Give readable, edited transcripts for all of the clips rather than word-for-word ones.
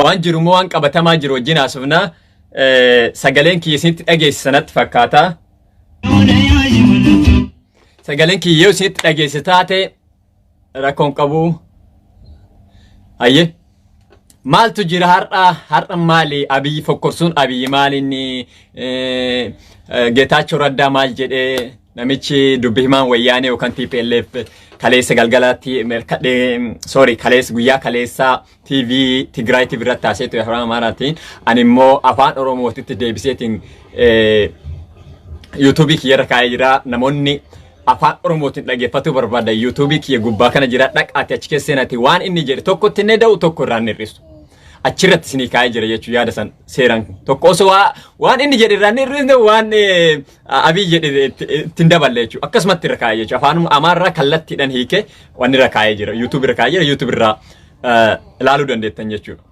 waan jiru moo waan qabatamaa jiru wajjin haasofna sagaleen kiyyisitti dhageessisanatti fakkaata sagaleen kiyyisitti dhageessitaate rakkoon qabu ayye maaltu jira har'a maali Abiy fokkorsuun Abiy maalinni Geetaachoo Raddaa maal jedhee namichi dubbi himaan wayyaanee yookaan TPLF kaleessa galgalaatti kaleessa guyyaa kaleessa TV Tigraay TV irratti taaseetu afaan Amaaraatiin ani immoo afaan Oromootitti deebiseetiin YouTube kiyyarra kaa'ee jira namoonni afaan Oromootiin dhaggeeffatu barbaada YouTube kiyya gubbaa kana jira dhaqaati achi keessatti waan inni jedhe tokkotti ne da'u tokko irraan hir'isu achirratti sinii kaa'ee jira jechuu yaada san seeran tokko osoo waan inni jedhe irraan hir'isne waan Abiy jedhe ittiin daballe jechuu akkasumatti irra kaa'ee jechuu afaan Amaarraa kallattiidhaan hiike waan irra kaa'ee jira YouTube irra kaa'ee jira YouTube irraa ilaaluu dandeettan jechuudha.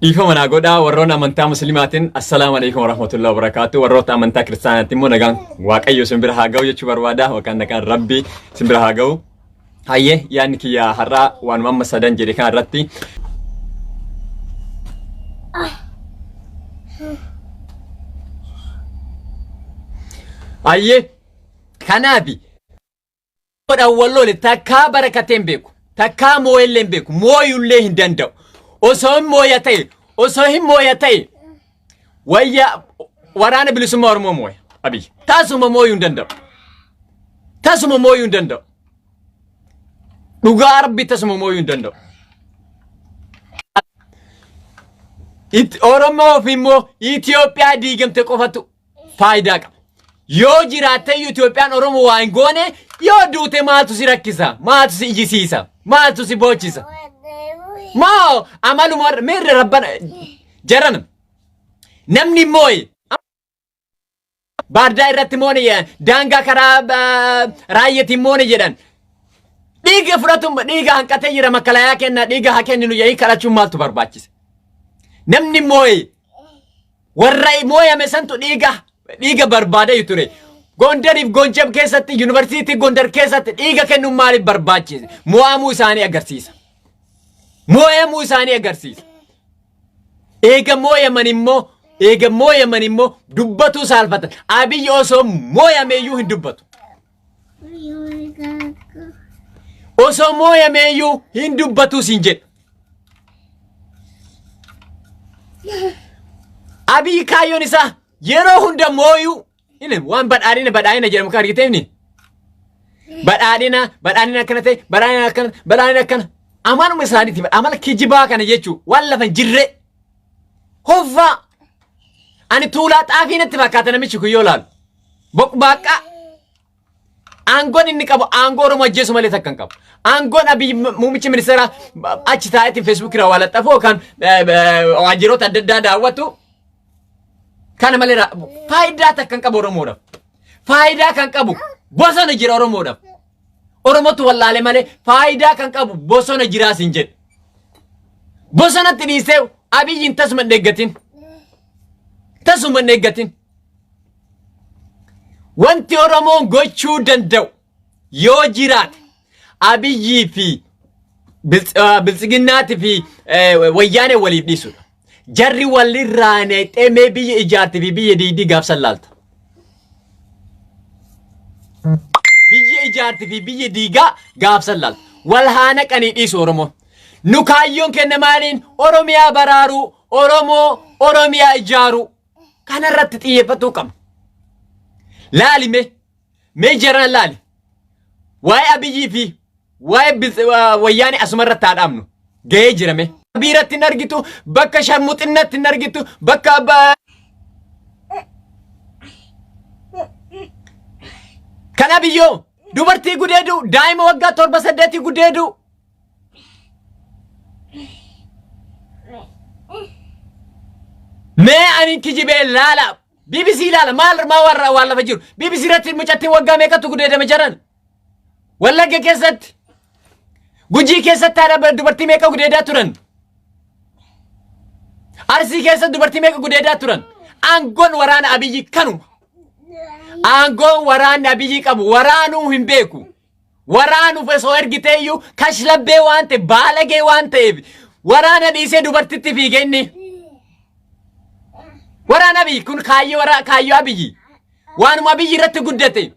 Ifama na goda warroon amantaa muslimaatiin assalamu alaykum warahmatullahi wabarakatuh warroota amantaa kiristaanaatiin immoo nagaan waaqayyo simbira haa ga'u jechuu barbaada yookaan nagaan rabbi simbira haa ga'u hayye yaanni kiyya har'a waan mamma sadan jedhe kan irratti hayye kanaafi goda walloole takkaa barakateen beeku takkaa mooyelleen beeku mooyullee hin danda'u Osohim moya tay wayya waraana bilisummaa Oromoo moya Abiy tasuma moyun danda'u dhugaa Rabbi tasuma moyun danda'u Oromoo fi immoo Itoophiyaa diigamte qofatu faayidaa qaba yoo jiraate Itoophiyaan Oromoo waan goone yoo duute maaltu si rakkisa maaltu si ijisiisa maaltu si bochisa ما عملوا مر ربنا جرنا نمني موي بارداي رتموني دانغا كراب رايتي موني جدًا ديجا فراتم ديجا هنكتي يرا مكلايا كنا ديجا هكين إنه يعيك على شو مال تبرباتشيس نمني موي والرأي موي مسنتو ديجا بربادة يتوري غوندريف غونجب كيسات يونيفرسيتي غوندر كيسات ديجا كنو مالي برباتشيس موامو ساني أجرسيس مويا موساني أجرسيس إيجا مويا منيمو دبتو سالفة أبي يوسو مويا ميو هن دبتو أوسو مويا ميو هن دبتو سنجد أبي كايو نسا يرو هندا مويو إنه وان بدأنا جرم كارجتيني بدأنا كنتي أمانو مساني تبى أمانك كجبا كان يجوا ولا فنجرة هوفا أنا طولات أفين تبى كاتنا مش كيولال بق باكا أنغون إنك أبو أنغورو مجلس مالي ثكان كاب أنغون أبي ممكن من سرا أشتاي في فيسبوك روالة تفو كان واجرو تددا دعوتو كان مالي فايدة ثكان كابو رمورا فايدة كان كابو بوسان جيرو رمورا Oromotu wallaale malee faayidaa kan qabu bosona jiraas hin jedhu. Bosonatti dhiisee Abiyyiin tasuma eeggatin. Wanti Oromoon gochuu danda'u yoo jiraate Abiyyii fi biltsiginnaati fi wayyaanee waliif dhiisudha. Jarri walirraa neexxee biyya ijaarti fi biyya diidii gaafsan laalta. Biyya ijaarti fi biyya diigaa gaafsan laalta. Wal haana qanii dhiisu Oromoo. Nu kaayyoon kenna maaliin Oromiyaa baraaruu, Oromiyaa ijaaruu. Kanarratti xiyyeeffatuu qabna. Laali mee jaran laali. Waa'ee Abiyyii fi waa'ee wayyaanee asumarratti haadhaamnu. Gahee jirame. Biiratti hin argitu, bakka sharmuxinnatti hin argitu, bakka kana biyyoo dubartii gudeedu, daa'ima waggaa 7-8 gudeedu. Mee ani kijibee laala. BBC laala maal warra waan lafa jiru. BBC irratti mucattiin waggaa meeqatu gudeedame jaran. Wallagga keessatti. Gujii keessatti haadha dubartii meeqa gudeedaa turan. Arsii keessatti dubartii meeqa gudeedaa turan. Aangoon waraana Abiyyii kanuma. Aangoon waraana Abiyyii qabu waraanuu hin beeku. Waraanuu osoo ergiteeyyuu kashlabbee waan ta'e baalagee waan ta'eef waraana dhiisee dubartitti fiige inni. Waraana Abiyyi kun kaayyoo Abiyyi. Waanuma Abiyyi irratti guddate.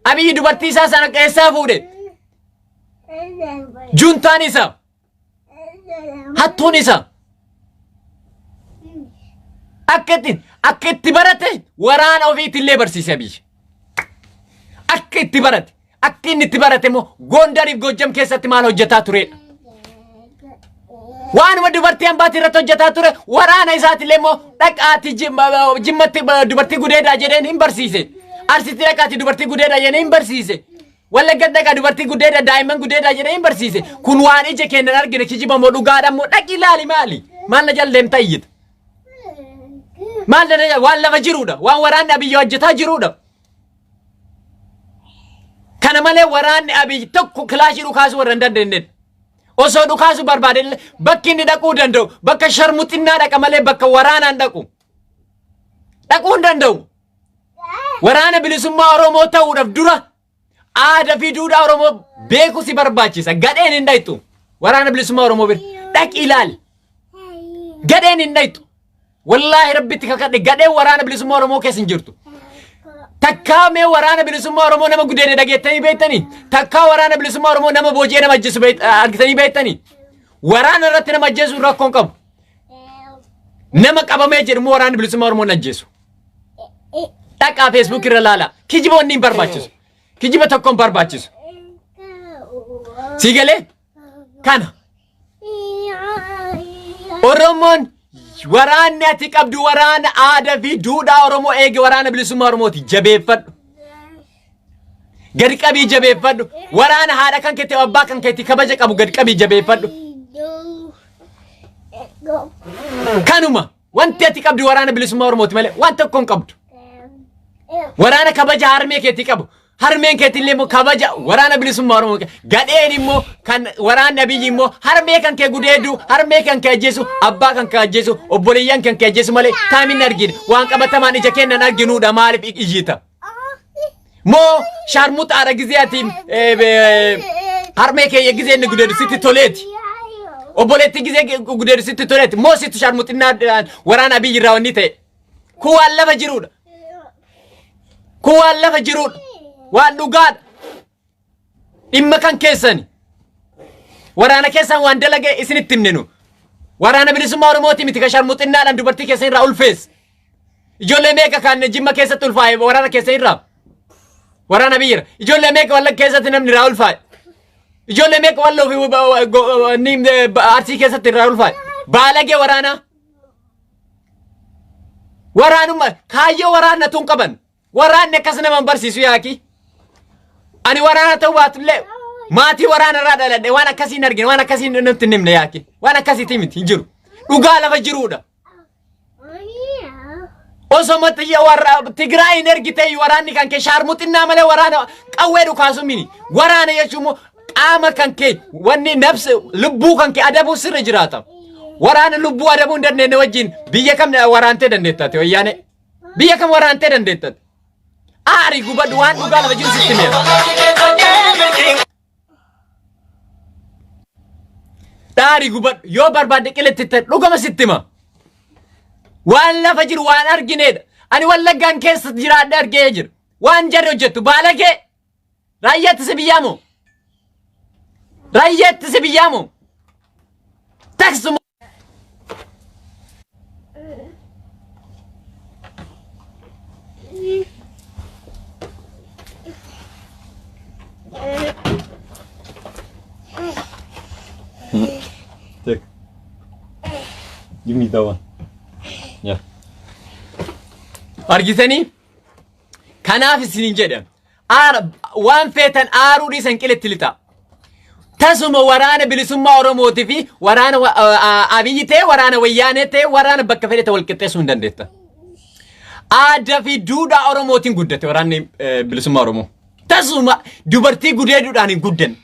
Abiyyi dubartii isaa sana keessaa fuudhe. Juntaan isa. Hattuun isa. Akka itti barate waraana ofiitillee barsiise Abiyyi. Akka itti barate. Akka inni itti barate immoo Gondariif Gojjam keessatti maal hojjetaa turedha. Waanuma dubartii hambaatti irratti hojjetaa ture waraana isaatillee immoo dhaqaati jimmatti dubartii gudeedhaa jedheen hin barsiise. Arsitti dhaqaati dubartii gudeedhaa jedheen hin barsiise. Wallagga dhaqaa dubartii gudeedhaa daa'imman gudeedhaa jedheen hin barsiise. Kun waan ija keenyan argine kijiba moo dhugaadha moo dhaqi ilaali maali? Maal na jaldeemta iyyita? Maal na waan lafa jiruudha. Waan waraanni Abiyyi hojjetaa jiruudha. Kana malee waraanni Abiyyi tokko kilaashii dhukaasuu warra hin dandeenyedha. Osoo dhukaasu barbaade bakki inni dhaquu danda'u bakka sharmuxinnaa dhaqa malee bakka waraanaan dhaqu. Dhaquu hin danda'u. Waraana bilisummaa Oromoo ta'uudhaaf dura aadaa fi duudhaa Oromoo beekuu si barbaachisa. Gadheen hin dhaytu. Waraana bilisummaa Oromoo bira dhaqi ilaali. Gadheen hin dhaytu. Wallaahi rabbitti kakadhe gadheen waraana bilisummaa Oromoo keessa hin jirtu. Takkaa mee waraana bilisummaa Oromoo nama gudeene dhageettanii beektanii? Takkaa waraana bilisummaa Oromoo nama booji'ee nama ajjeesu argitanii beektanii? Waraana irratti nama ajjeesu rakkoon qabu. Nama qabamee jedhu waraana bilisummaa Oromoo ajjeesu. Dhaqaa Facebook irra laala. Kijiba wanni hin barbaachisu. Kijiba tokko hin barbaachisu. Siigalee? Kana. Oromoon waraanni ati qabdu waraana aadaa fi duudhaa Oromoo eege waraana bilisummaa Oromooti jabeeffadhu. Gadi qabii jabeeffadhu. Waraana haadha kan keetti abbaa kan keetti kabaja qabu gadi qabii jabeeffadhu. Kanuma wanti ati qabdu waraana bilisummaa Oromooti malee waan tokko hin qabdu. Waraana kabaja harmee keetti qabu. Harmeen keetti illee immoo kabaja waraana bilisummaa Oromoo gadheen immoo kan waraanni Abiyyi immoo harmee kan kee gudeedu harmee kan kee ajjeesu abbaa kan kee ajjeesu obboleeyyan kan kee ajjeesu malee taamin argine waan qabatamaan ija kennan arginuudha maaliif ijjiita moo sharmuxaadha giziyaatiin harmee kee gizee inni gudeedu sitti toleeti obboleetti gizee gudeedu sitti toleeti moo sitti sharmuxinnaa waraana Abiyyi irraa wanni ta'e kuwaan lafa jiruudha kuwaan lafa jiruudha. Waan dhugaadha. Dhimma kan keessani. Waraana keessan waan dalage isinitti himnenu. Waraana bilisummaa Oromooti miti ka sharmuxinnaadhaan dubartii keessan irraa ulfees. Ijoollee meeqa kan Jimma keessatti ulfaa'e waraana keessan irraa. Waraana Abiyyi irra. Ijoollee meeqa Wallagga keessatti namni irraa ulfaa'e. Ijoollee meeqa Walloo fi Arsii keessatti irraa ulfaa'e. Baalagee waraanaa. Waraanummaa kaayyoo waraana tun qaban. Waraanni akkas nama barsiisu yaaki. Ani waraana ta'uu baatullee maatii waraana irraa dhaladhe waan akkasiin argine waan akkasiin nutti himne yaaki. Waan akkasiitii miti hin jiru. Dhugaa lafa jiruudha. Osoo warra Tigraayin ergitee waraanni kan kee sharmuxinnaa malee waraana qawwee dhukaasu mini. Waraana jechuun immoo qaama kan kee wanni nafsi lubbuu kan kee adabuu sirra jiraata. Waraana lubbuu adabuu hin dandeenye wajjin biyya kam waraantee dandeettate wayyaane? Biyya kam waraantee dandeettate? Aari gubadhu waan dhugaa lafa jiru sitti meera. Aari gubadhu yoo barbaadde qilletti dhugama sitti hima. Waan lafa jiru waan argineedha. Ani Wallaggaan keessa jiraadhe argee jira. Waan jarri hojjettu baalagee raayyaatti si biyyaamoo? Raayyaatti si biyyaamoo? Taksuma. Take. Give me that one. Yeah. Argitanii? Kanaaf isiniin jedhan. Waan feetan aaruu dhiisan qilletti lixa. Tasuma waraana bilisummaa Oromootii fi waraana Abiyyi ta'e waraana wayyaanee ta'e waraana bakka fedhe ta'e wal qixxeessuu hin dandeetta. Aadaa fi duudhaa Oromootiin guddate waraanni bilisummaa Oromoo. Tasuma dubartii gudeeduudhaan hin guddan.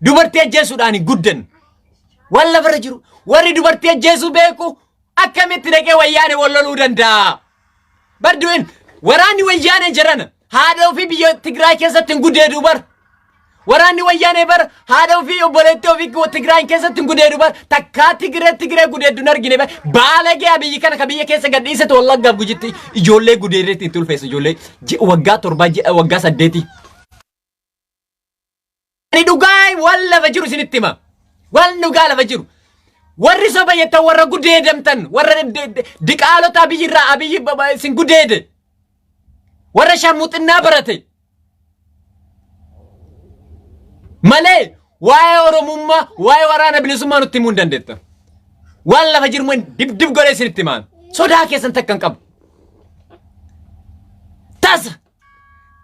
Dubartii ajjeesuudhaan hin guddan. Waan lafarra jiru warri dubartii ajjeesuu beeku akkamitti dhaqee wayyaanee wal loluu danda'a? Barduun waraanni wayyaanee jiran haadha ofii biyya Tigraay keessatti hin gudeedu bar. waraanni wayyaanee bar haadha ofii obboleettii ofii Tigraay keessatti gudeedu bar takkaa Tigree gudeedduun argine bar baalagee abiyyi kana kabiyya keessa gadhiisatu wallaggaaf gujitti ijoollee gudeerreetti itti ulfeessu ijoollee waggaa 7 waggaa 8 ani dhugaay walla fajiru isinitti hima wal dhugaa lafa jiru warri soba yetta warra gudeedamtan warra diqaalota abiyyirraa abiyyi sin gudeede warra sharmuxinnaa barate malee waa'ee oromummaa waa'ee waraana bilisummaa nutti himuu hin dandeetta waan lafa jiru dib godhee isinitti himaan sodaa keessan takkan qabu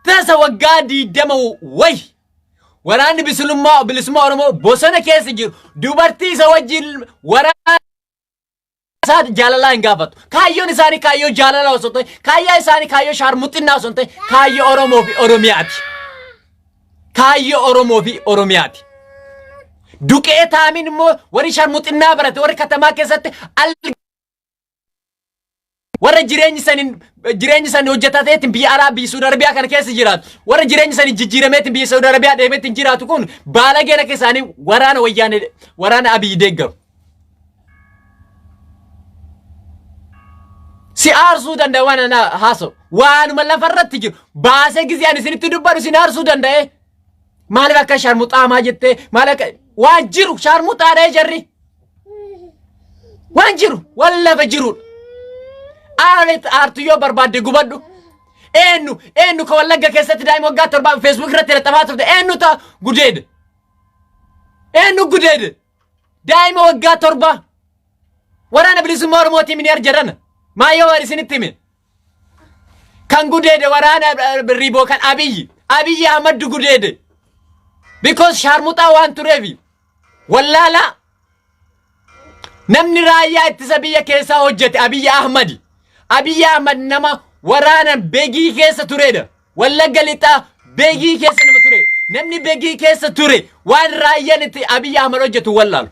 tasa waggaa 20 way waraanni bilisummaa oromoo bosona keessa jiru dubartii isa wajjin waraana isaa jaalalaa hin gaafatu kaayyoon isaanii kaayyoo jaalalaa osoo ta'e kaayyaa isaanii kaayyoo sharmuxinnaa osoo ta'e kaayyoo oromoo fi oromiyaati kaayyoo oromoo fi oromiyaati duqee taamin immoo warri sharmuxinnaa barate warri katamaa keessatti warra jireenyi isaanii hojjetateetiin biyya alaa biyya Saudi Arabiyaa kana keessa jiraatu warra jireenyi isaanii jijjiirameetiin biyya Saudi Arabiyaa deemeetiin jiraatu kun baalageen akka isaanii waraana wayyaanee waraana abiyyi deeggaru si aarsuu danda'a waan ana haaso waanuma lafarratti jiru baasee giziyaan isinitti dubbadu sin aarsuu danda'e maaliif akka sharmuxaamaa jettee maaliif akka waan jiru sharmuxaadhee jarri waan jiru wallafa jiru aartuyyoo barbaadde gubadhu eenyu ka wallagga keessatti daa'ima waggaa 7 Facebook irratti laxafaa turte eenyu ta gudeede daa'ima waggaa 7 waraana bilisummaa oromootii mini arjarana maayyoo waan isinitti hime kan gudeede waraana riiboo kan abiyyi ahmad gudeede because sharmuxaa waan tureefi wallaala namni raayyaa ittisa biyya keessaa hojjete abiyyi ahmad nama waraana begii keessa tureedha wallagga lixaa begii keessa nama ture namni begii keessa ture waan raayyaan itti abiyyi ahmad hojjetu wallaalu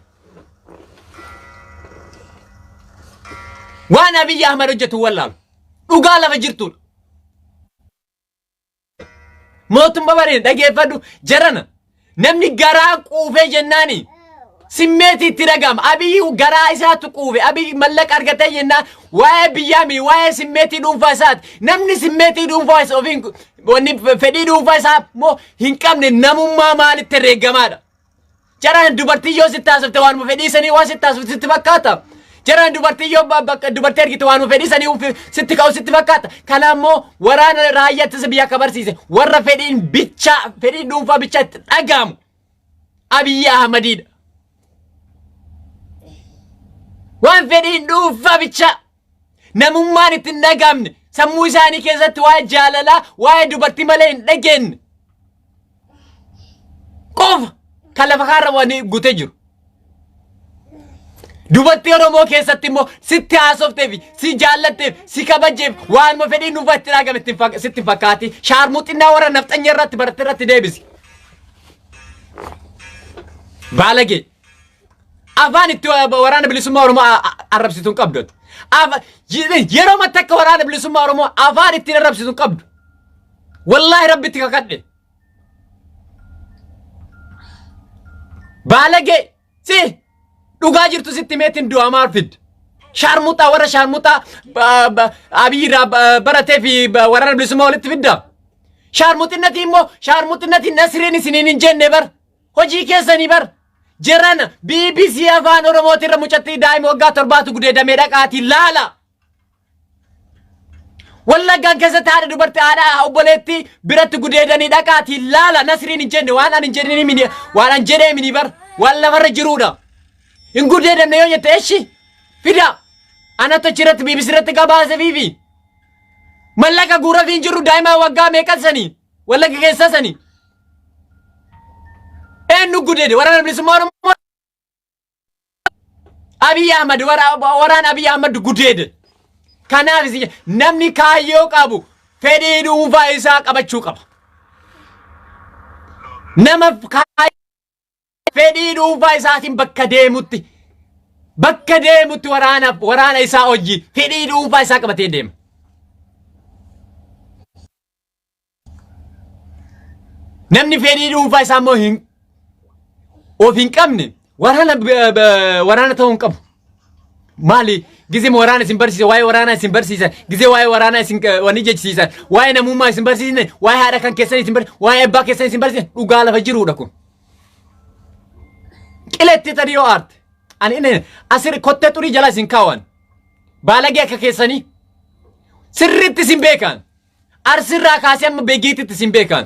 waan abiyyi ahmad hojjetu wallaalu dhugaa lafa jirtuudha mootummaa bariin dhageeffadhu jarana namni garaa quufee jennaani simmeeti itti dhagama abiyyi garaa isaatu quufe abiyyi mallaqa argatee jennaan waa'ee biyyaa mi waa'ee simmeetii dhuunfaa isaati namni simmeetii dhuunfaa isaa ofiin wanni fedhii dhuunfaa isaa moo hin qabne namummaa maalitti herreegamaadha jaraan dubartii yoo sitti haasofte waanuma fedhii sanii waan sitti haasofte sitti fakkaata jaraan dubartii yoo dubartii argite waanuma fedhii sanii sitti ka'u sitti fakkaata kana immoo waraana raayyaa ittisa biyyaa akka barsiise warra fedhiin dhuunfaa bichaa itti dhagamu abiyyi ahmadiidha waan fedhiin dhuunfaa bichaa namummaan itti hin dhagamne sammuu isaanii keessatti waa'ee jaalalaa waa'ee dubartii malee hin dhageenye qofa kan lafa kaarra waan gutee jiru dubartii oromoo keessatti immoo sitti haasofteef si jaallatteef si kabajeef waanuma fedhiin dhuunfaa itti dhagame sitti fakkaati sharmuxinnaa warra nafxanya irratti baratte irratti deebisi baalagee afaan itti waraana bilisummaa oromoo arrabsituun qabdu yeroo matakka waraana bilisummaa oromoo afaan ittiin arrabsituun qabdu wallahi rabbitti kakadhe baalagee si dhugaa jirtu sitti meetiin du'a maal fid sharmuxaa warra sharmuxaa abiyyiirraa baratee fi waraana bilisummaa walitti fidda sharmuxinnati immoo sharmuxinnati nasriin isiniin hin jenne bar hojii keessanii bar Jerana BBC afaan oromooti irra mucatti daa'ima waggaa 7 gudeedamee dhaqaati laala wallaggaan keessatti haadha dubartii haadha obboleetti biratti gudeedanii dhaqaati laala nasriin hin jenne waan an hin jedhini mini waan an jedhee mini bar waan lafarra jiruudha hin gudeedamne yoo jette eshi fida anatu achirratti BBC irratti gabaase fiifi mallaqa guura fi hin jiru daa'ima waggaa meeqasanii wallagga keessasanii eenyu gudeede waraana bilisummaa oromoo abiyyi ahmad waraana abiyyi ahmad gudeede kanaaf namni kaayyoo qabu fedhii dhuunfaa isaa qabachuu qaba nama fedhii dhuunfaa isaatiin bakka deemutti waraana isaa hojii fedhii dhuunfaa isaa qabatee deema namni fedhii dhuunfaa isaa immoo of hin qabne waraana ta'uu hin qabu. Maali gizee waraana isin barsiisa waa'ee waraana isin barsiisa gizee waa'ee waraana isin wani jechisiisa waa'ee namummaa isin barsiisne waa'ee haadha kan keessan isin barsiisa waa'ee abbaa keessan isin barsiisa dhugaa lafa jiruudha kun. Qiletti tadiyoo aarte ani inni asirri kottee xurii jala isin kaawwan baalagee akka keessanii sirriitti isin beekan arsirraa kaasee hamma beegiititti isin beekan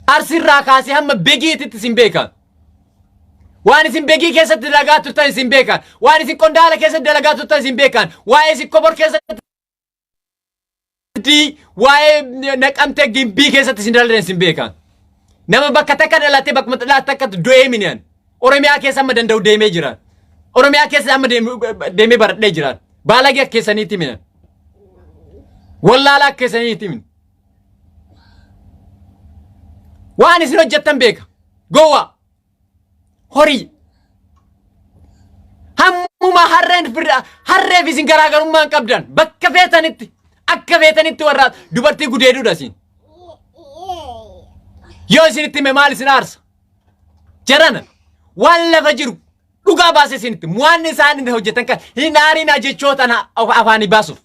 arsirraa kaasee hamma beegiititti isin beekan. Waan isin beegii keessatti dalagaa turtan isin beekan waan isin qondaala keessatti dalagaa turtan isin beekan waa'ee isin kobor keessatti waa'ee naqamtee gimbii keessatti isin dalagan isin beekan nama bakka takka dhalatee bakka maxxalaa takka du'ee miniyan Oromiyaa keessa amma danda'u deemee jiran Oromiyaa keessa amma deemee baradhee jiran baalagee keessaniitti minan wallaalaa keessaniitti min waan isin hojjettan beeka gowwaa horii hammuma harreef isin garaagarummaan qabdan bakka feetanitti akka feetanitti warra dubartii gudeeduudha isin yoo isinitti hime maal isin aarsa jarana waan lafa jiru dhugaa baase isinitti waan isaan hojjetan kan hin aarinaa jechootaan afaanii baasuuf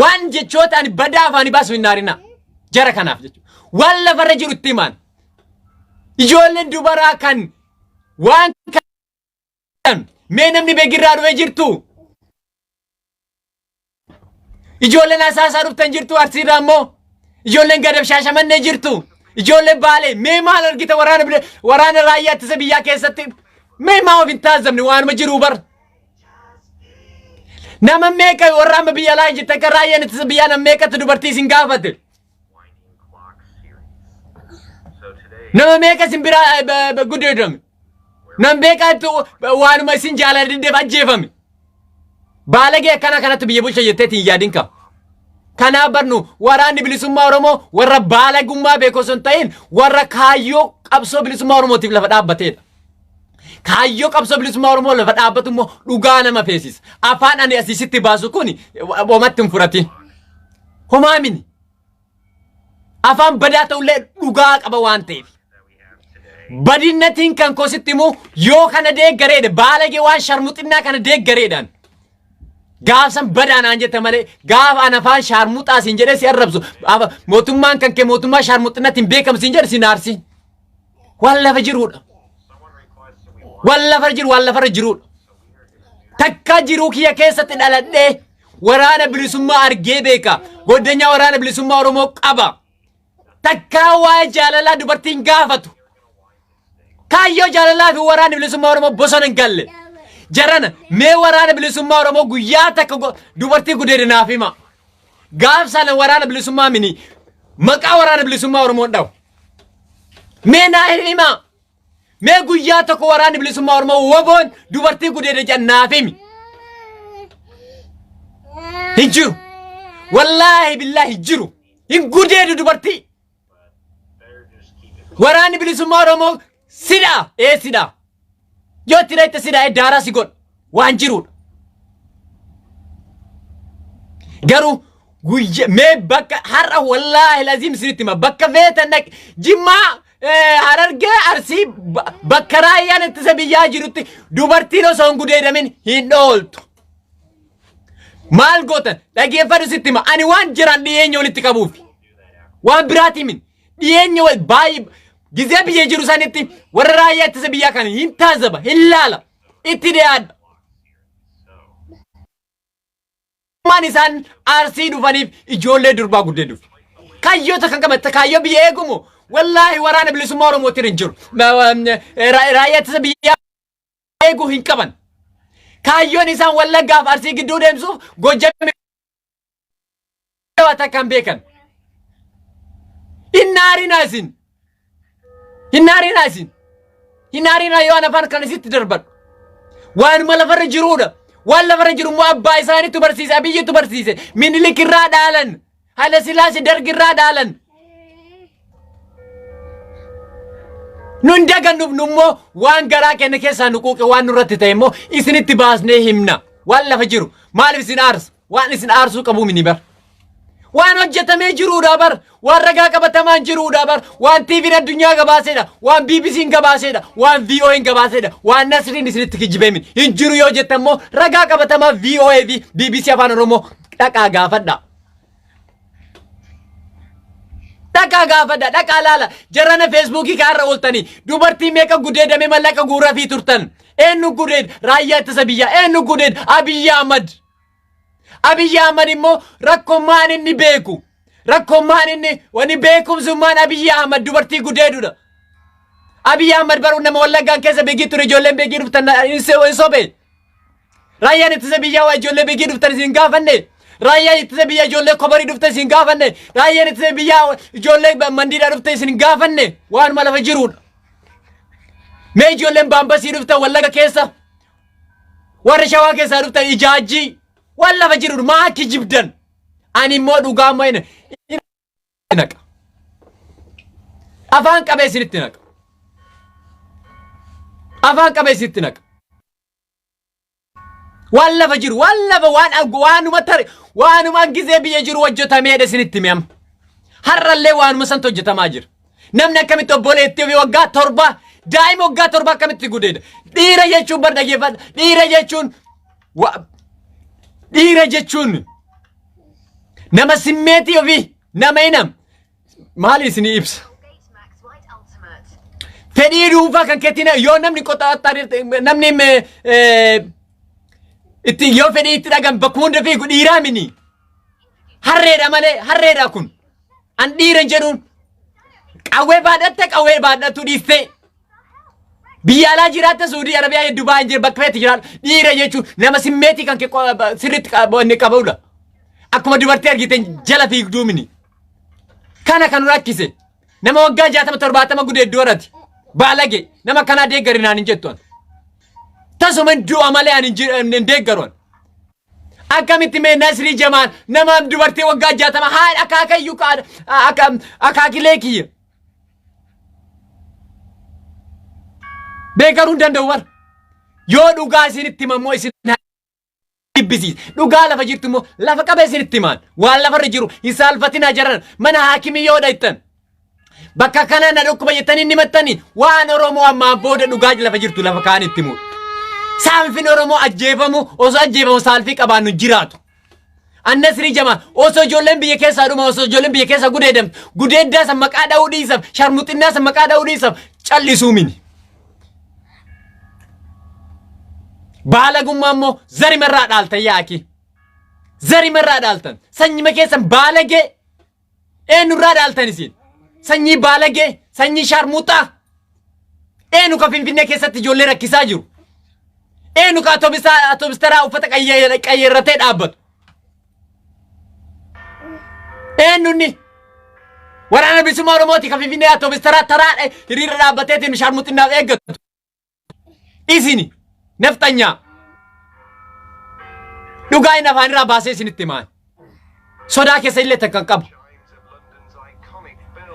waan jechootaan badaa afaanii baasuuf hin aarinaa jara kanaaf jechuudha waan lafarra jiru itti himaan ijoolleen dubaraa kan waan kan mee namni beegirraa dhufee jirtu ijoolleen asaasaa dhuftan jirtu arsiirraa immoo ijoolleen gadab shaashamannee jirtu ijoolleen baalee mee maal argita waraana raayyaa ittisa biyyaa keessatti mee maa of hin taasifne waanuma jiru bar nama meeqa warra amma biyya laa jirtan kan raayyaan ittisa biyyaa nama meeqatti dubartii isin gaafate nama meeqa isin biraa gudeedame nam beekaatti waanuma isin jaaladindeef ajjeefame baalagee akkana kanatti biyya bulcha jetteetiin yaadin qaba. Kanaaf barnu waraanni bilisummaa Oromoo warra baalagummaa beekoo sun ta'in warra kaayyoo qabsoo bilisummaa Oromootiif lafa dhaabbateedha. Kaayyoo qabsoo bilisummaa Oromoo lafa dhaabbatu immoo dhugaa nama feesisa. Afaan ani asiisitti baasu kun omatti hin furatin. Homaamini. Afaan badaa ta'ullee dhugaa qaba waan ta'eef. Badinnatiin kan kositti immoo yoo kana deeggareedha baalagee waan sharmuxinnaa kana deeggareedhaan gaafsan badaanaan jette malee gaafa an afaan sharmuxaa siin jedhee si arrabsu mootummaan kan kee mootummaa sharmuxinnaatiin beekamu siin jedhe siin aarsi waan lafa jiruudha waan lafarra jiruudha takka jiruu kiyya keessatti dhaladhee waraana bilisummaa argee beeka goddanyaa waraana bilisummaa Oromoo qaba takka waa'ee jaalalaa dubartiin gaafatu kaayyo jaalalaa fi waraana bilisummaa Oromoo bosona hin galle jarana mee waraana bilisummaa Oromoo guyyaa takka dubartii gudeede naaf hima gaaf sana waraana bilisummaa mini maqaa waraana bilisummaa Oromoo dhaw mee naa hima mee guyyaa tokko waraana bilisummaa Oromoo woboon dubartii gudeede jan naaf himi hin jiru wallaahi billaahi hin jiru hin gudeedu dubartii waraanni bilisummaa Oromoo sida sida yoo tirayte sida daara si god waan jiruudha garuu guyya mee bakka har'a wallaahi lazim siritti ma bakka feetan naq jimmaa harargee arsii bakka raayyaan ittisa biyyaa jirutti dubartiin osoo hin gudeedamin hin dhooltu maal gootan dhageeffadhu sitti ma ani waan jiran dhiyeenya walitti qabuuf waan biraati min dhiyeenya baay'ee gizee biyya jiru sanitti warra raayyaa ittisa biyyaa kan hin taazaba hin laala itti dhiyaadha. Maan isaan arsii dhufaniif ijoollee durbaa guddeeduuf kaayyoota kan qabatte kaayyoo biyya eegumu wallaahi waraana bilisummaa Oromootiin hin jiru raayyaa ittisa biyyaa eeguu hin qaban kaayyoon isaan wallaggaaf arsii gidduu deemsuuf gojjame kan beekan innaarina isin Hinarina yoo afaan kan isitti darbadhu waan lafarra jiruudha waan lafarra jiru immoo abbaa isaaniitu barsiise abiyyiitu barsiise Minilik irraa dhaalan Haile Sillaasee Darg irraa dhaalan nun dagannuuf nummoo waan garaa kenna keessaa nuquuqe waan nurratti ta'e immoo isinitti baasnee himna waan lafa jiru maaliif isin aarsa waan isin aarsuu qabu mini bar waan hojjetamee jiruudha bar waan ragaa qabatamaan jiruudha bar waan TV'n addunyaa gabaaseedha waan BBC'n gabaaseedha waan VOA'n gabaaseedha waan Nasriin isinitti kijibeemin hin jiru yoo jettammoo ragaa qabatamaa VOA fi BBC afaan Oromoo dhaqaa gaafadha. Dhaqaa gaafadha dhaqaa laala jarana Facebookii kaarra ooltanii dubartii meeqa gudeedame mallaqa guuraa fi turtan eenyu gudeed raayyaa ittisa biyyaa eenyu gudeed Abiy Ahmad. Abiy Ahmad immoo rakkoommaan inni beeku rakkoommaan inni wani beekumsummaan Abiy Ahmad dubartii gudeedudha. Abiy Ahmad baruu nama Wallaggaan keessa beekii ture ijoolleen beekii dhuftan hin sobe. Raayyaan ittisa biyyaa waa ijoollee beekii dhuftan isin gaafanne. Raayyaan ittisa biyyaa ijoollee kobarii dhuftan isin gaafanne. Raayyaan ittisa biyyaa ijoollee mandiidhaa dhuftan isin gaafanne waanuma lafa jiruudha. Mee ijoolleen baambasii dhuftan Wallagga keessa warra Shawaa keessaa dhuftan ijaajjii walla fajiru ma kijibdan ani immoo dhugaa mayna naqa afaan qabeesinitti naqa afaan qabeesinitti naqa walla fajiru walla waanuma tare waanuma gizee biyya jiru hojjetameedha isinitti miyam harrallee waanuma sant hojjetamaa jira namni akkamitti obboleetti ofii waggaa torba daa'ima waggaa torba akkamitti gudeedha dhiira jechuun bar dhageeffadha dhiira jechuun dhiira jechuun nama simmeetii ofii nama inam maali isinii ibsa fedhii dhuunfaa kan keetiin yoo namni qoxaxaa namni itti yoo fedhii itti dhagan bakkuma hunda fiigu dhiiraa mini harreedha malee harreedha kun an dhiiran jedhuun qawwee baadhatu dhiistee biyya alaa jiraatta Saudi Arabiyaa Dubai jira bakka feeti jiraatu dhiira jechuun nama simmeetii kan sirriitti qabudha. Akkuma dubartii argitan jala fiigduu mini. Kana kan rakkise nama waggaa 67 gudeedduu warati baalage nama kana deeggarinaan hin jettuan. Tasuma du'a malee hin deeggaruan. Akkamitti mee Nasrii Jamaan nama dubartii waggaa 60 haa akaakayyuu akaakilee kiyya. Beekaruu danda'u war yoo dhugaa isinitti himamoo isin dibbisiis dhugaa lafa jirtu immoo lafa qabee isinitti himaan waan lafarra jiru hin saalfatinaa jaran mana haakimii yoo dhaytan bakka kana na dhukkuba jettanii inni himattanii waan Oromoo ammaan booda dhugaa lafa jirtu lafa kaan itti himu saalfiin Oromoo ajjeefamu osoo ajjeefamu saalfii qabaannu jiraatu. Nasrii Jamaan osoo ijoolleen biyya keessaa dhuma osoo ijoolleen biyya keessaa gudeedamtu gudeeddaa san maqaa dha'uu dhiisaaf sharmuxinnaa san maqaa dha'uu dhiisaaf callisuu mini. Baalagummaa immoo zarimarraa dhaaltan yaaki zarimarraa dhaaltan sanyii keessan baalagee eenyurraa dhaaltan isin sanyii baalagee sanyii sharmuxaa eenyu ka Finfinnee keessatti ijoollee rakkisaa jiru eenyu ka atoobistara uffata qayyarratee dhaabbatu eenyunni waraana bilisummaa Oromooti ka Finfinnee atoobistara taraa hiriira dhaabbateetiin sharmuxinnaaf eeggatu isini naftanya dhugaa inni afaan irraa baasee isinitti himaan sodaa keessa illee takkan qaba.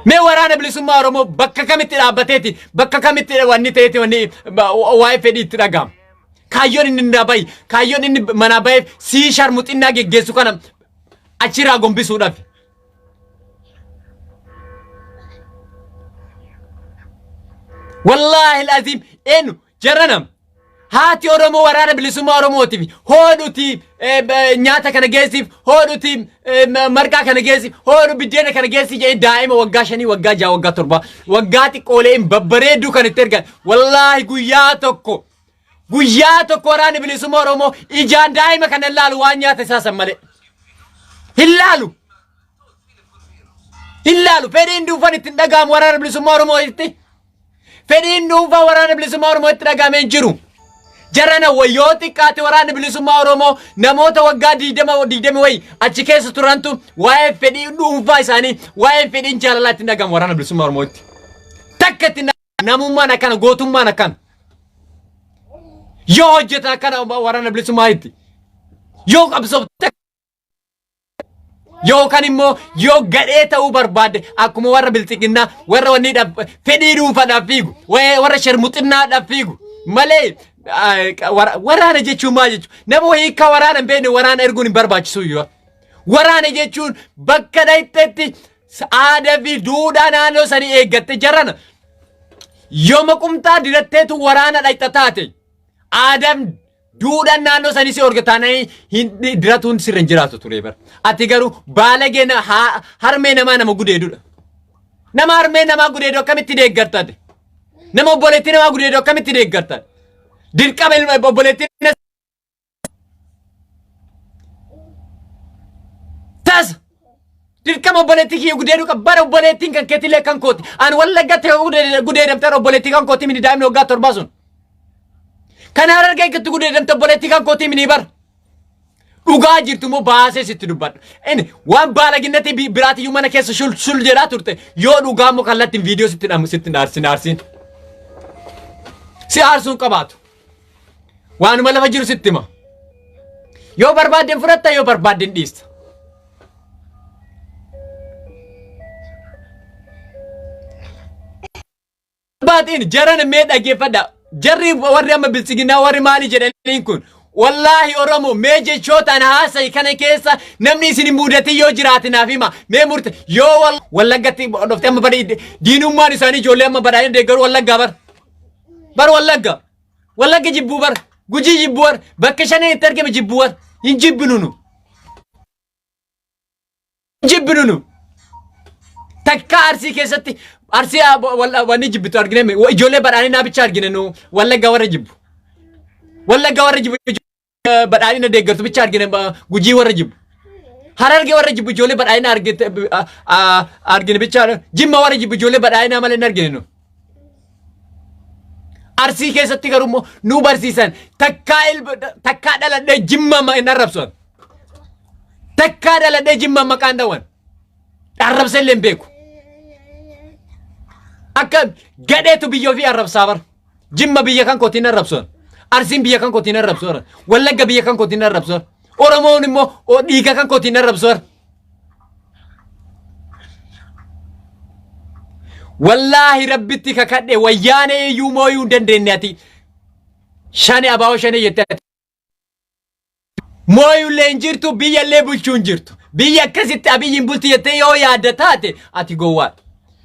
Mee waraana bilisummaa Oromoo bakka kamitti dhaabbateeti bakka kamitti wanni ta'eeti wanni waa'ee fedhii itti dhaga'ama. Kaayyoon inni irraa bahi kaayyoon inni manaa baheef sii sharmuxinnaa geggeessu kana achirraa gombisuudhaaf. Wallaahi al-aziim eenyu jarranam haati Oromoo waraana bilisummaa Oromootiif hodhuuti nyaata kana geessiif hodhuuti marqaa kana geessiif hodhu biddeena kana geessiif jedhee daa'ima waggaa 5 waggaa 6 waggaa 7 waggaa xiqqoolee babbareedduu kan itti ergan wallaahi guyyaa tokko waraana bilisummaa Oromoo ijaan daa'ima kana ilaalu waan nyaata isaa san malee hin laalu fedhiin dhuunfaan ittiin dhaga'amu waraana bilisummaa Oromoo itti fedhiin dhuunfaa waraana bilisummaa Oromoo itti dhaga'amee hin jiru. Jarana wayoo xiqqaate waraana bilisummaa Oromoo namoota waggaa 20 wayi achi keessa turantu waa'ee fedhii dhuunfaa isaanii waa'ee fedhiin jaalalaa itti dhaga'amu waraana bilisummaa Oromootti. Takka itti namummaan akkana gootummaan akkana yoo hojjetan akkana waraana bilisummaa itti yoo qabsoofte yoo kan immoo yoo gadhee ta'uu barbaade akkuma warra bilxiqinnaa warra wanniidhaaf fedhii dhuunfaadhaaf fiigu warra sharmuxinnaadhaaf fiigu malee waraana jechuun maal jechuun nama hiika waraana hin beekne waraana erguun hin barbaachisu yoo Waraana jechuun bakka dhayxetti aadaa fi duudhaa naannoo sanii eeggatte jarana. Yooma qumxaa diratteetu waraana dhayxa taate aadaan duudhaan naannoo sanii si orgataananii hin diratuun sirra hin jiraatu ture bara. Ati garuu baalagee harmee nama gudeedudha. Nama harmee namaa gudeedu akkamitti deeggartate? Nama obboleettii namaa gudeedu akkamitti deeggartate? Dirqama obboleettii tas dirqama obboleettii kiyya gudeedu bara obboleettiin kan keetilee kan kooti. Ani Wallaggaatti gudeedamte obboleettii kan kooti mini daa'imni waggaa 7 sun. Kan Harargee itti gudeedamte obboleettii kan kooti mini bara. Dhugaa jirtu moo baasee sitti dubbadhu. Inni waan baalaginnati biraatiyyuu mana keessa shul jedhaa turte yoo dhugaa moo kallattiin viidiyoo sitti aarsin. Si aarsuun qabaatu. Waanuma lafa jiru sitti hima. Yoo barbaadden fudhatta yoo barbaadden dhiista. Baatiin jaran mee dhaggeeffadha. Jarri warri amma bilchiginaa warri maali jedhaniin kun. Wallahi Oromo mee jechootaan haasa'e kana keessa namni isin mudate yoo jiraatinaaf hima mee murte yoo Wallaggatti dhofte amma badii diinummaan isaanii ijoollee amma badhaadhee deeggaru Wallaggaa bar Wallagga jibbuu bar Gujii jibbuu bar bakka shanee itti argame jibbuu bar hin jibbinunu takka Arsii keessatti Arsii wanni jibbitu argine ijoollee badhaadhee naabicha argine nu Wallaggaa warra jibbu badhaadhina deeggartu bicha argine Gujii warra jibbu Harargee warra jibbu ijoollee badhaadhina argine bicha Jimma warra jibbu ijoollee badhaadhina malee hin argine nu. Arsii keessatti garuu nu barsiisan takkaa dhaladhee Jimma hin arrabsan. Takkaa dhaladhee Jimma maqaan dhawan. Arrabsa illee hin beeku. Akka gadheetu biyya ofii arrabsaa bar. Jimma biyya kan kootiin arrabsan. Arsiin biyya kan kootiin arrabsoora. Wallagga biyya kan kootiin arrabsoora. Oromoon immoo dhiiga kan kootiin arrabsoora. Wallahi rabbitti kakadhe wayyaanee iyyuu mooyuu hin dandeenye ati. Shani abaa'oo shanii jettee. Mooyuu illee hin jirtu biyya illee bulchuu hin jirtu. Biyya akkasitti abiyyiin bulti jettee yoo yaadda taate ati gowwaadha.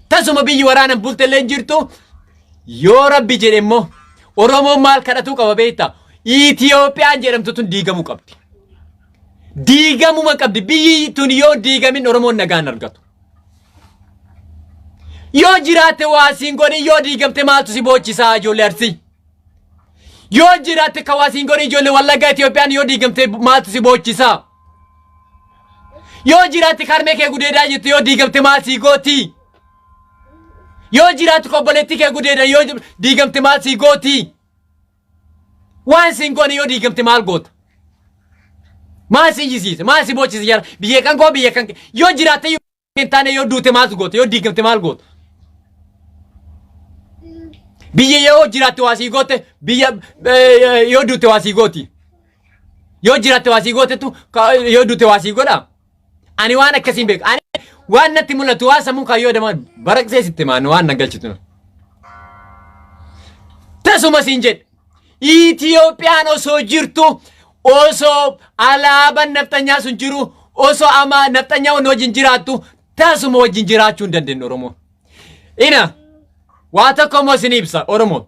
Tasuma biyyi waraanaan bulte illee hin jirtu yoo rabbi jedhe immoo. Oromoon maal kadhatu qaba beektaa? Itiyoophiyaan jedhamtu tun diigamuu qabdi. Diigamuma qabdi. Biyyi tun yoo diigamin Oromoon nagaan argatu. Yoo jiraate waasiin godhi yoo diigamte maaltu si boochisaa ijoollee Arsii? Yoo jiraate ka waasiin godhi ijoollee Wallaggaa Itiyoophiyaan yoo diigamte maaltu si boochisaa? Yoo jiraate karmee kee gudeedaa jettu yoo diigamte maal sii gooti? Yoo jiraatu obboleettii kee gudeedan yoo diigamte maal sii gooti? Waan siin goone yoo diigamte maal goota? Maal sii jisiise? Maal sii boochise jara? Biyya kan koo biyya kan kee yoo jiraate yoo hin taane yoo duute maal goota? Yoo diigamte maal goota? Biyya yoo jiraate waa sii goote biyya yoo duute waa sii gooti. Yoo jiraate waa sii gootetu yoo duute waa sii godha? Ani waan akkasiin beeku. Waan natti mul'atu waan sammuu kaayyoo damaan baraqsee sitti maannu waan nagalchitu. Tasuma siin jedhe Itiyoophiyaan osoo jirtu osoo alaabaan naftanyaa sun jiru osoo ama naftanyaa wajjin jiraattu tasuma wajjin jiraachuu hin dandeenye Oromoo. Ina waa tokko immoo isin ibsa Oromoo.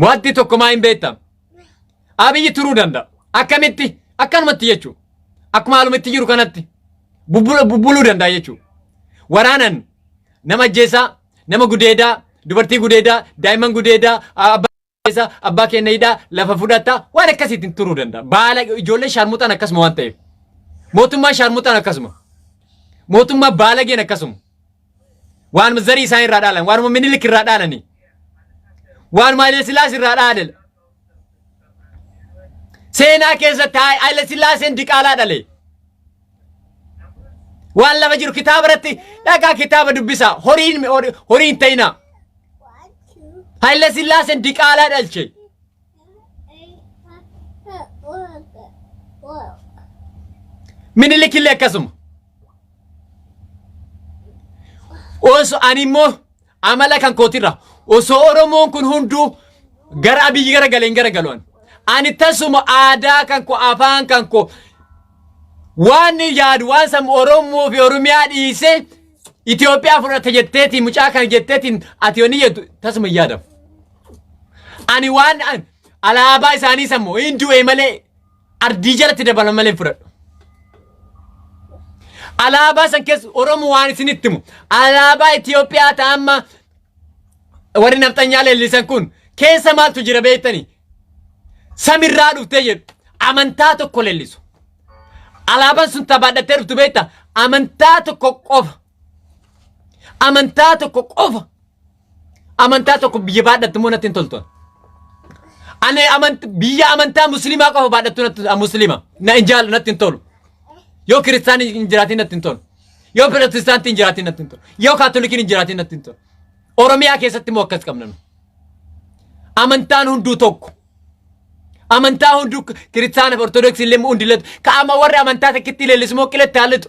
Wanti tokko maa hin beektam. Abiyyi turuu danda'a. Akkamitti? Akkanumatti jechuudha. Akkuma haalumitti jiru kanatti. Bubbuluu danda'a jechuudha. Waraanan nama ajjeesaa, nama gudeedaa, dubartii gudeedaa, daa'imman gudeedaa, abbaa kenneedhaa, lafa fudhataa waan akkasiitiin turuu danda'a. Baala ijoollee shaarmuxaan akkasuma waan ta'eef. Mootummaan shaarmuxaan akkasuma. Mootummaa baalageen akkasuma. Waanuma zarii isaan irraa dhaalan, waanuma Minilik irraa dhaalanii. Waanuma Haile Sillaasee irraa dhaalan. Seenaa keessatti Haile Sillaaseen diqaalaa dhale. Waan lafa jiru kitaaba irratti dhagaa kitaaba dubbisa horiin ta'ina. Haile Sillaaseen diqaalaa dhalche. Minilik illee akkasuma. Osoo ani immoo amala kan kootirra osoo Oromoon kun hunduu gara Abiyyi gara galeen gara galuun ani tasuma aadaa kan ko afaan kan ko waan yaadu waan sam Oromoo fi Oromiyaa dhiise Itoophiyaa fudhate jetteetiin mucaa kan jetteetiin ati yooni yetu tasuma yaadam. Ani waan alaabaa isaanii sammoo hin du'e malee ardii jalatti dabalan malee fudhadhu. Alaabaa san keessa Oromoo waan isinitti himu alaabaa Itoophiyaa ta'amma warri nafxanyaa leellisan kun keessa maaltu jira beektanii? Samirraa dhuftee jedhu amantaa tokko leellisu. Alaabaan sun tabaadhatee dhuftu beekta amantaa tokko qofa. Amantaa tokko qofa. Amantaa tokko biyya baadhattu moo natti hin toltu. Ani biyya amantaa musliimaa qofa baadhattu natti muslima na injaal natti hin tolu. Yoo kiristaanii hin jiraatin natti hin tolu. Yoo pirootestaantii hin jiraatin natti hin tolu. Yoo kaatolikiin hin jiraatin natti hin tolu. Oromiyaa keessatti moo akkas qabna. Amantaan hunduu tokko. Amantaa hunduu kiristaana ortodoksii illee hundi leetu. Kaama warri amantaa takkitti leellisu moo qilatti haallitu.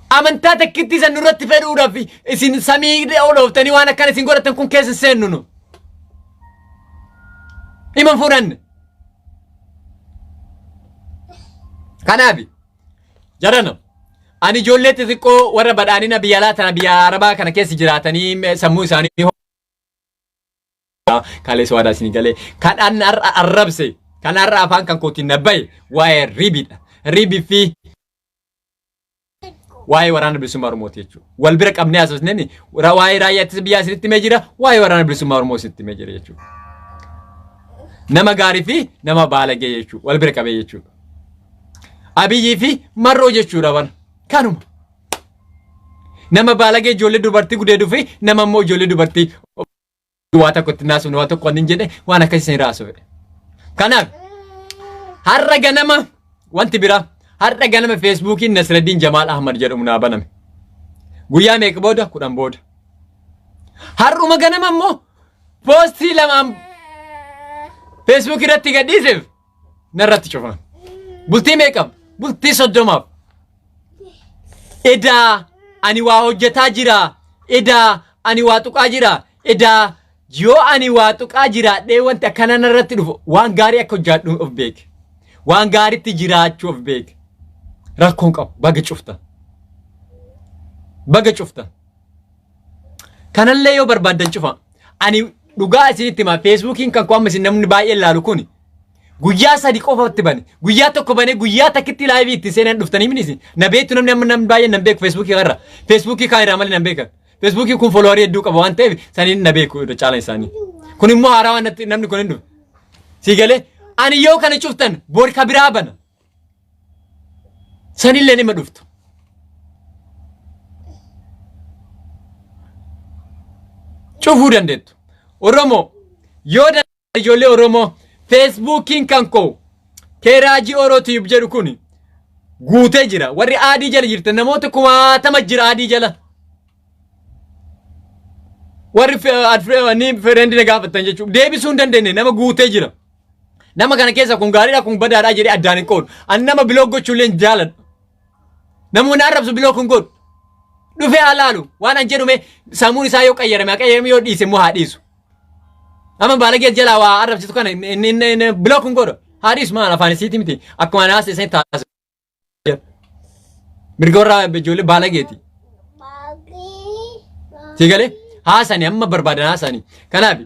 Amantaa takkitti san nurratti fedhuudhaaf isin samii oolooftanii waan akkana isin godhatan kun keessa seennu nu. Himan fuudhanne. Kanaafi jarana ani ijoollee xixiqqoo warra badhaadhina biyya laatana biyya Arabaa kana keessa jiraatanii sammuu isaanii kaleessa waadaa isin galee kan arrabse kan arra afaan kan kootiin nabbaye waa'ee ribiidha. Ribii fi waa'ee waraana bilisummaa Oromooti jechuudha. Wal bira qabnee haasofneen waa'ee raayyaa ittisa biyyaa isinitti himee jira waa'ee waraana bilisummaa Oromoo isinitti himee jira jechuudha. Nama gaarii fi nama baalagee jechuudha wal bira qabee jechuudha. Abiyyi fi marroo jechuudha bana kanuma. Nama baalagee ijoollee dubartii gudeeduu fi nama immoo ijoollee dubartii waa tokkotti naasuun waa tokko hin jedhe waan akkasii raasuu. Kanaaf har'a ganama wanti biraa har'a ganama Facebookiin Nasreddin Jamaal Ahmad jedhamu naa baname. Guyyaa meeqa booda 10 booda. Har'uma ganama immoo poostii lamaan Facebook irratti gadhiiseef narratti cufan. Bultii meeqa? Bultii 30. Edaa ani waa hojjetaa jira. Edaa ani waa tuqaa jira. Edaa yoo ani waa tuqaa jiraadhee wanti akkana narratti dhufu waan gaarii akka hojjaadhu of beeke. Waan gaariitti jiraachuu of beeke. Rakkoon qabu baga cufta. Baga cufta. Kanallee yoo barbaadan cufa. Ani dhugaa isinitti himaa Facebookiin kan amma isin namni baay'ee ilaalu kuni. Guyyaa sadi qofatti bane guyyaa tokko bane guyyaa takkitti live itti seenan dhuftanii minisi na beektu namni baay'ee nan beeku Facebook irra Facebook kan irraa malee nan beekan Facebook kun follower hedduu qaba waan ta'eef saniin na beeku caalaan isaanii kun immoo haaraa waan namni kun hin dhufe si galee ani yoo kana cuftan boor ka biraa bana sanillee nima dhuftu cufuu dandeettu Oromoo yoo ijoollee Oromoo Facebookiin kan koo keeraaji Orootiif jedhu kun guutee jira. Warri aadii jala jirtan namoota 1000 jira aadii jala. Warri ni friend gaafatan jechuudha. Deebisuu hin dandeenye nama guutee jira. Nama kana keessa kun gaariidha kun badaadha jedhee addaan hin qoodu. Ani nama blog gochuullee hin jaaladhu. Namoonni arrabsu blog kun godhu. Dhufee halaalu waan an jedhume sammuun isaa yoo qayyarame yoo dhiise immoo haa dhiisu. Ama balagee jala waa arrabsitu kana in blog kun godhu. Haa dhiisu maal afaan isiiti miti. Akkuma naas isaan taasisu. Mirga warra ijoollee balageeti. Sigalee haasani amma barbaadan haasani. Kanaaf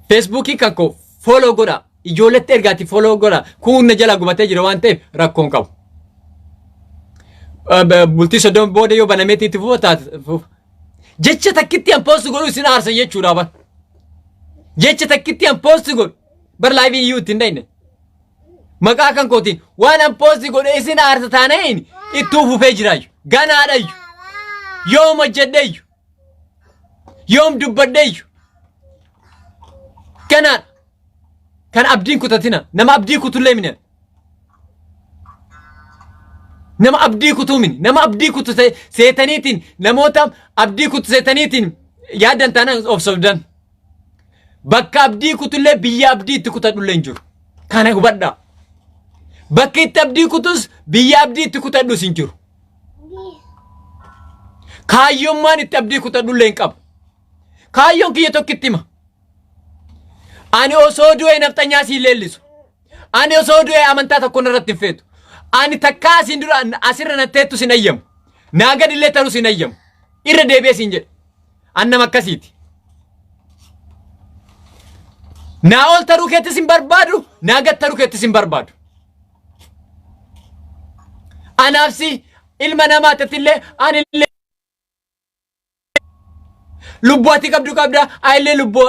Facebookii kan koo follow godha. Ijoolletti ergaati follow godha. Kun na jala gubatee jira waan ta'eef rakkoon qabu. Bultii 30 booda yoo banameetti itti fufa jecha takkitti an post godhu isin aarsa jechuudha bara. Jecha takkitti an post godhu bar live iyyuu ittiin dhayne. Maqaa kan kootiin waan an post godhu isin aarsa taaneen ittuu fufee jiraayu. Ganaadhayu. Yoom hojjedheeyyu. Yoom dubbadheeyyu. Ganaadha. Kan abdiin kutatina. Nama abdii kutullee mine. Nama abdii kutumini. Nama abdii kutu seetaniitiin namoota abdii kutu seetaniitiin yaadan taanaan of sobdan. Bakka abdii kutullee biyya abdii itti kutadhullee hin jiru. Kana hubadhaa. Bakka itti abdii kutus biyya abdii itti kutadhus hin jiru. Kaayyommaan itti abdii kutadhullee hin qabu. Kaayyoon kiyya tokkitti hima. Ani osoo du'e nafxanyaa siin leellisu. Ani osoo du'e amantaa tokko irratti hin feetu. Ani takkaa asin dura asirra natteettu sin ayyamu. Naa gadillee ta'uu sin ayyamu. Irra deebi'ee sin jedhe. Annama akkasiiti. Naa ol taruu keettis hin barbaadu, naa gad taruu keettis hin barbaadu. Anaafsi ilma namaa tatillee anillee lubbuu ati qabdu qabda, ayillee lubbuu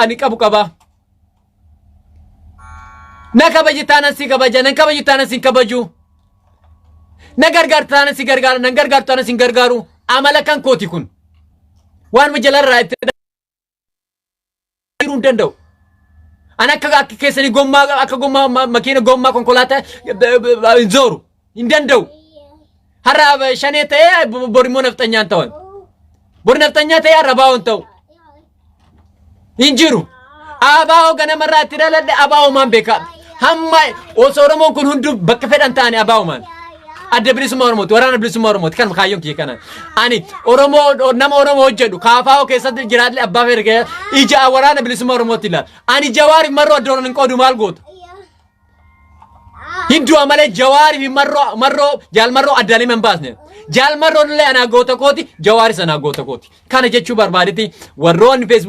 ani qabu qaba. Na kabaji taana si kabaja, na kabaji taana si kabaju. Na gargaar taana si gargaara, na gargaar taana si gargaaru. Amala kan kooti kun. Waan majalarraa itti jiruu hin danda'u. Ani akka keessanii gommaa akka gommaa makiina gommaa konkolaataa hin zooru hin danda'u. Har'a shanee ta'ee borimmoo nafxanyaan ta'an. Bori nafxanyaa ta'ee har'a baa'oon ta'u. Hin jiru. Abaa'oo ganamarraa itti dhaladhe abaa'oo maan beekaa. Hamma osoo Oromoon kun hunduu bakka fedhan ta'ani abaa'oo maan. Adda bilisummaa Oromooti, waraana bilisummaa Oromooti kan kaayyoon kiyya kana. Ani Oromoo nama Oromoo hojjedhu kaafaa'oo keessatti jiraadhe abbaa feergee ija waraana bilisummaa Oromooti ilaala. Ani Jawaariif marroo addoon hin qoodu maal goota? Hindu'a malee Jawaariif marroo jaalmarroo addaan hin baasne. Jaalmarroon illee anaa goota kooti, Jawaaris anaa goota kooti. Kana jechuu barbaadeti warroonni Facebook